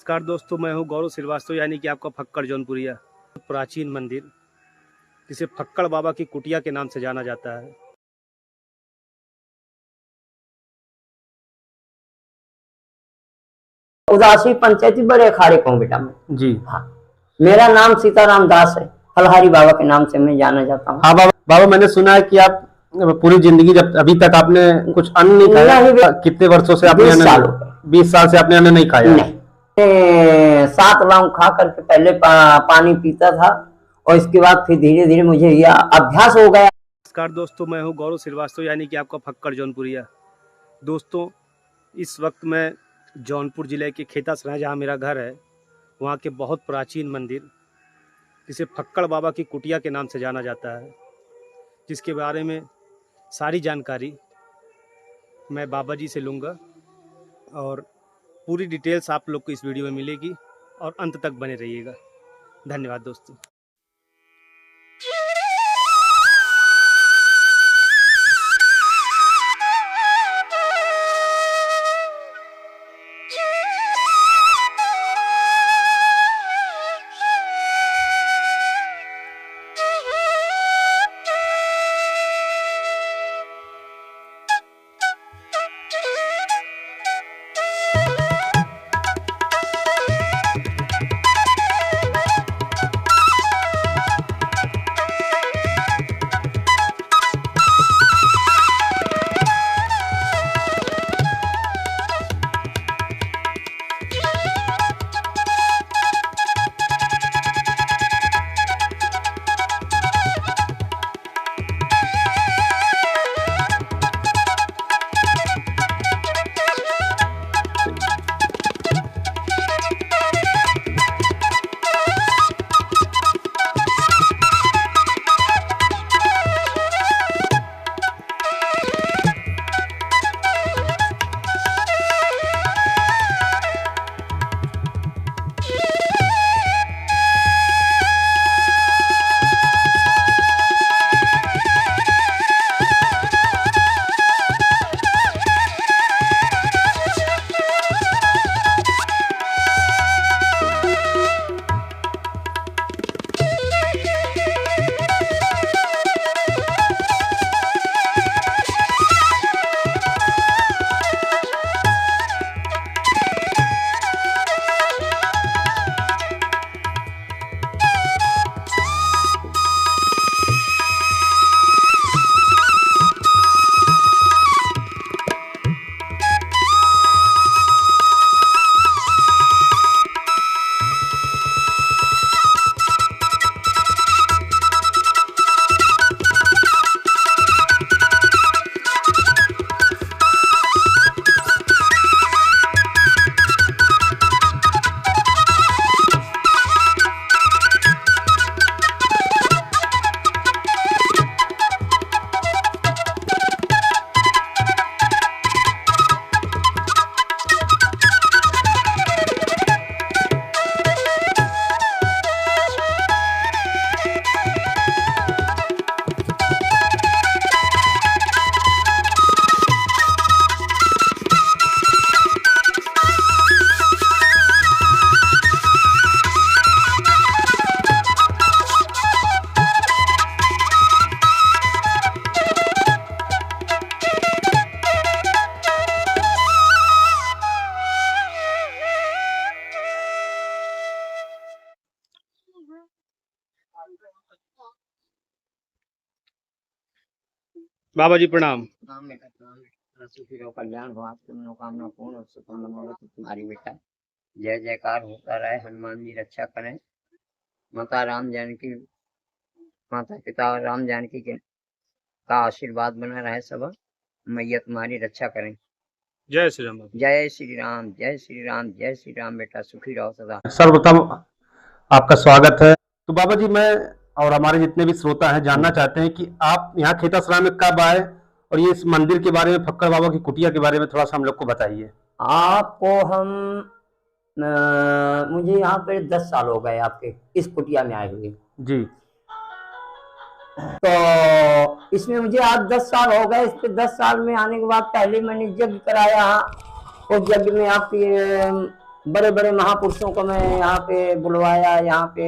नमस्कार दोस्तों, मैं हूं गौरव श्रीवास्तव यानी कि आपका फक्कड़ जौनपुरिया। प्राचीन मंदिर जिसे फक्कड़ बाबा की कुटिया के नाम से जाना जाता है। उदासी पंचायती बड़े अखाड़े को बेटा मैं जी हाँ। मेरा नाम सीताराम दास है। फलहारी बाबा के नाम से मैं जाना जाता हूँ। हाँ बाबा, मैंने सुना है कि आप पूरी जिंदगी जब अभी तक आपने कुछ अन्न नहीं खाया। कितने वर्षों से आपने 20 साल से आपने अन्न नहीं खाया? नहीं, 7 लौंग खा करके पहले पानी पीता था और इसके बाद फिर धीरे धीरे मुझे यह अभ्यास हो गया। नमस्कार दोस्तों, मैं हूं गौरव श्रीवास्तव यानी कि आपका फक्कड़ जौनपुरिया। दोस्तों, इस वक्त मैं जौनपुर जिले के खेता सराय जहाँ मेरा घर है, वहाँ के बहुत प्राचीन मंदिर जिसे फक्कड़ बाबा की कुटिया के नाम से जाना जाता है, जिसके बारे में सारी जानकारी मैं बाबा जी से लूँगा और पूरी डिटेल्स आप लोग को इस वीडियो में मिलेगी और अंत तक बने रहिएगा। धन्यवाद दोस्तों। बाबा जी प्रणाम। कल्याण हो, आपकी मनोकामना पूर्ण हो, सुखम मनोरथ तुम्हारी बेटा। जय जयकार होता रहे, हनुमान जी रक्षा करें। माता राम जानकी, माता पिता और राम जानकी के का आशीर्वाद बना रहे सब। मैया तुम्हारी रक्षा करें। जय श्री राम। जय श्री राम, जय श्री राम, जय श्री राम। बेटा सुखी रहो सदा। सर्वप्रथम आपका स्वागत है। तो बाबा जी, मैं और हमारे जितने भी श्रोता हैं जानना चाहते हैं कि आप यहाँ खेता सराय में कब आए और ये इस मंदिर के बारे में, फक्कड़ बाबा की कुटिया के बारे में थोड़ा सा हम लोग को बताइए। आपको हम मुझे यहाँ पे 10 साल हो गए आपके इस कुटिया में आए हुए जी। तो इसमें मुझे आज 10 साल हो गए। इसके 10 साल में आने के बाद पहले मैंने यज्ञ कराया। उस यज्ञ में आपकी बड़े बड़े महापुरुषों को मैं यहाँ पे बुलवाया। यहाँ पे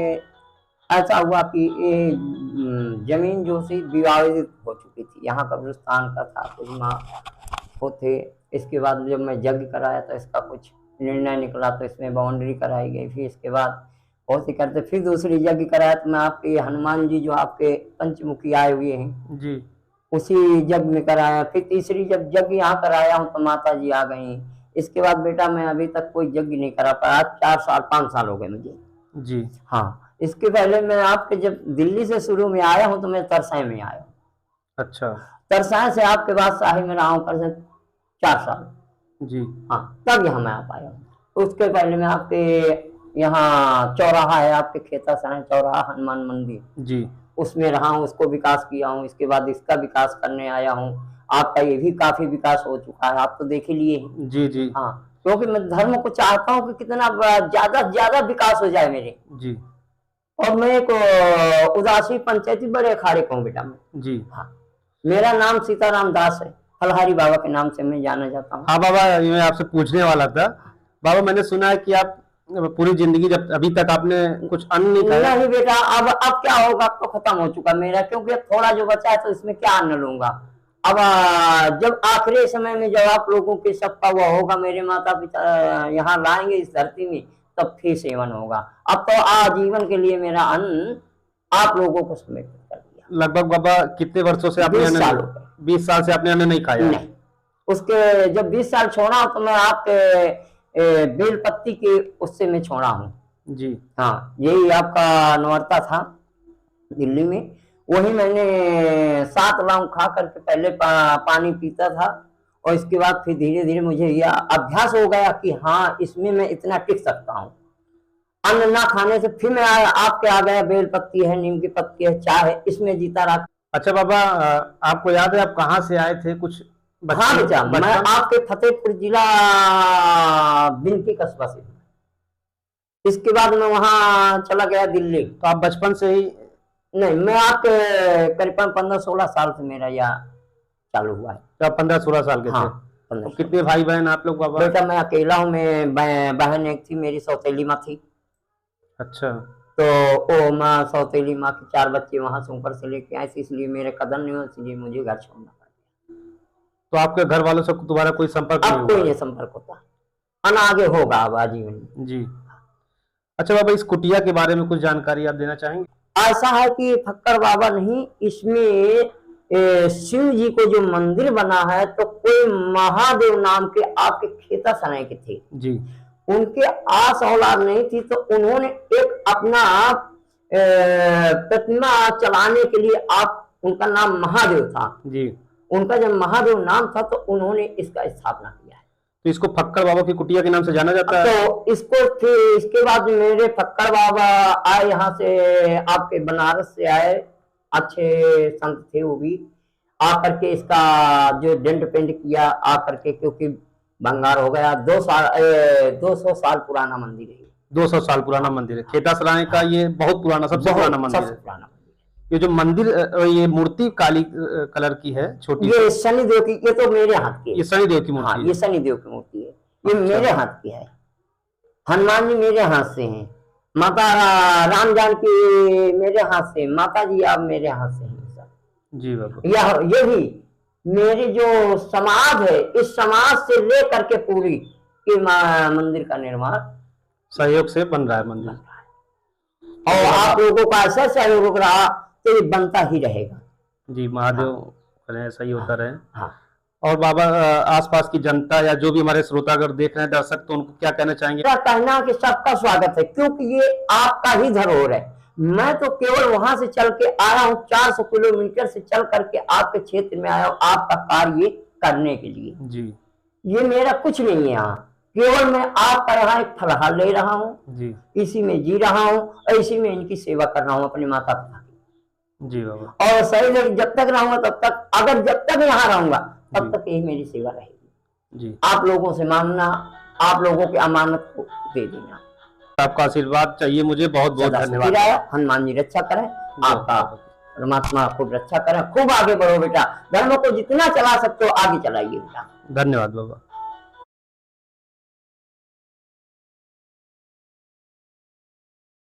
ऐसा हुआ कि ये जमीन जो सी विवादित हो चुकी थी, यहाँ कब्रिस्तान का था, कुछ वो थे। इसके बाद जब मैं यज्ञ कराया तो इसका कुछ निर्णय निकला, तो इसमें बाउंड्री कराई गई। फिर इसके बाद बहुत ही करते, फिर दूसरी यज्ञ कराया तो मैं आपके हनुमान जी जो आपके पंचमुखी आए हुए हैं जी, उसी यज्ञ में कराया। फिर तीसरी जब यज्ञ यहाँ कराया हूँ तो माता जी आ गई। इसके बाद बेटा मैं अभी तक कोई यज्ञ नहीं करा पाया, 4 साल 5 साल हो गए मुझे। जी, हाँ, इसके पहले मैं आपके जब दिल्ली से शुरू में आया हूँ तो मैं तरसाई में आया हूँ। अच्छा, तरसाई से आपके बाद शाही में रहा हूँ कर 4 साल। जी, हाँ, तब यहाँ मैं आ पाया हूँ। उसके पहले मैं आपके यहाँ चौराहा है, आपके खेता सराय चौराहा हनुमान मंदिर, जी, उसमें रहा हूँ, उसको विकास किया हूँ। इसके बाद इसका विकास करने आया हूँ। आपका ये भी काफी विकास हो चुका है, आप तो देख ही लिए हैं। जी, जी, हाँ, क्योंकि मैं धर्म को चाहता हूँ कि कितना ज्यादा से ज्यादा विकास हो जाए मेरे। जी, और मैं एक उदासी पंचायती बड़े अखाड़े का हूँ बेटा मैं। जी। हाँ, मेरा नाम सीताराम दास है, फलहारी बाबा के नाम से मैं जाना जाता हूँ। हाँ बाबा, ये मैं आपसे पूछने वाला था। बाबा, मैंने सुना है कि आप पूरी जिंदगी, जब अभी तक आपने कुछ अन्न नहीं खाया। नहीं बेटा, अब क्या होगा, अब तो खत्म हो चुका मेरा, क्योंकि अब थोड़ा जो बचा है तो इसमें क्या अन्न लूंगा। अब जब आखिरी समय में जब आप लोगों के सबका वो होगा, मेरे माता पिता यहाँ लाएंगे इस धरती में, तब फिर सेवन होगा। अब तो आजीवन के लिए मेरा अन्न आप लोगों को समर्पित कर दिया। लगभग बाबा कितने वर्षों से आपने 20 साल अन्न, हो गए। 20 साल से आपने अन्न नहीं खाया? नहीं, उसके जब 20 साल छोड़ा तो मैं आपके बेल पत्ती के उससे मैं छोड़ा हूँ। जी, हाँ, यही आपका नवरता था दिल्ली में, वही मैंने 7 लौंग खा करके पहले पानी पीता था। और इसके बाद फिर धीरे धीरे मुझे यह अभ्यास हो गया कि हाँ, इसमें मैं इतना टिक सकता हूँ। अन्न ना खाने से फिर मैं आपके आ गया, बेल पत्ती है, नीम की पत्ती है, चाय है, इसमें जीता रहा। अच्छा बाबा, आपको याद है आप कहाँ से आए थे? कुछ हाँ बेटा, मैं आपके फतेहपुर जिला बिनकी कस्बा से। इसके बाद मैं वहां चला गया दिल्ली। तो आप बचपन से ही? नहीं, मैं आपके करीबन 15-16 साल से मेरा यह चालू हुआ है। तो आप 15-16 साल के हाँ, थे। तो कितने भाई बहन आप लोग बाबा? बेटा मैं अकेला हूँ, मैं बहन एक थी, मेरी सौतेली माँ थी। अच्छा, तो वो माँ सौतेली माँ के 4 बच्चे वहां से ऊपर से लेके आए, इसलिए मेरे कदम नहीं हुए, इसलिए मुझे घर छोड़ना पड़ा। तो आपके घर वालों से तुम्हारा कोई संपर्क नहीं अब कोई नहीं संपर्क होता, आगे होगा अब आजीवन में। जी। अच्छा बाबा, इस कुटिया के बारे में कुछ जानकारी आप देना चाहेंगे? ऐसा है कि फक्कर बाबा नहीं, इसमें शिव जी को जो मंदिर बना है, तो कोई महादेव नाम के आपके खेता सराय के थे जी, उनके आस औलाद नहीं थी, तो उन्होंने एक अपना प्रतिमा चलाने के लिए, आप उनका नाम महादेव था जी। उनका जब महादेव नाम था तो उन्होंने इसका स्थापना किया है। तो इसको फक्कर बाबा की कुटिया के नाम से जाना जाता है। तो इसको फिर इसके बाद मेरे फक्कर बाबा आए यहाँ से, आपके बनारस से आए, अच्छे संत थे वो भी, आकर के इसका जो डेंट पेंट किया आकर के, क्योंकि भंगार हो गया। 200 साल पुराना मंदिर है। 200 साल पुराना मंदिर है खेता सराय का। ये बहुत पुराना, सबसे पुराना मंदिर है। ये जो मंदिर, ये मूर्ति काली कलर की है, छोटी, ये शनिदेव की, ये तो मेरे हाथ की है। ये शनिदेव की मूर्ति हाँ, है। ये शनिदेव की मूर्ति है, ये मेरे हाथ की है। हनुमान जी मेरे हाथ से हैं, माता राम जानकी मेरे हाथ से, माता जी आप मेरे हाथ से हैं। जी बाबा, ये भी मेरी जो समाज है, इस समाज से लेकर के पूरी के मंदिर का निर्माण सहयोग से बन रहा है मंदिर। और आप लोगों का ऐसा सहयोग रहा तो ये बनता ही रहेगा। जी, महादेव करें ऐसा ही होता रहे। हाँ। और बाबा, आसपास की जनता या जो भी हमारे श्रोता अगर देख रहे हैं, दर्शक, तो उनको क्या कहना चाहेंगे? मेरा कहना कि सबका स्वागत है, क्योंकि ये आपका ही धरोहर है। मैं तो केवल वहां से चल के आया हूँ, 400 किलोमीटर से चल करके आपके क्षेत्र में आया हूँ, आपका कार्य करने के लिए। जी, ये मेरा कुछ नहीं है यहाँ, केवल मैं आपका यहाँ एक फलहार ले रहा हूँ जी, इसी में जी रहा हूँ, और इसी में इनकी सेवा कर रहा हूँ अपने माता पिता की। जी बाबा। और सही नहीं, जब तक रहूंगा तब तक, अगर जब तक यहाँ रहूंगा तब तक यही मेरी सेवा रहेगी। जी, आप लोगों से मांगना, आप लोगों की अमानत को दे देना। आपका आशीर्वाद चाहिए मुझे। बहुत बहुत धन्यवाद। हनुमान जी रक्षा करें, आपका परमात्मा खूब रक्षा करें, खूब आगे बढ़ो बेटा, धर्म को जितना चला सकते हो आगे चलाइए बेटा। धन्यवाद बाबा।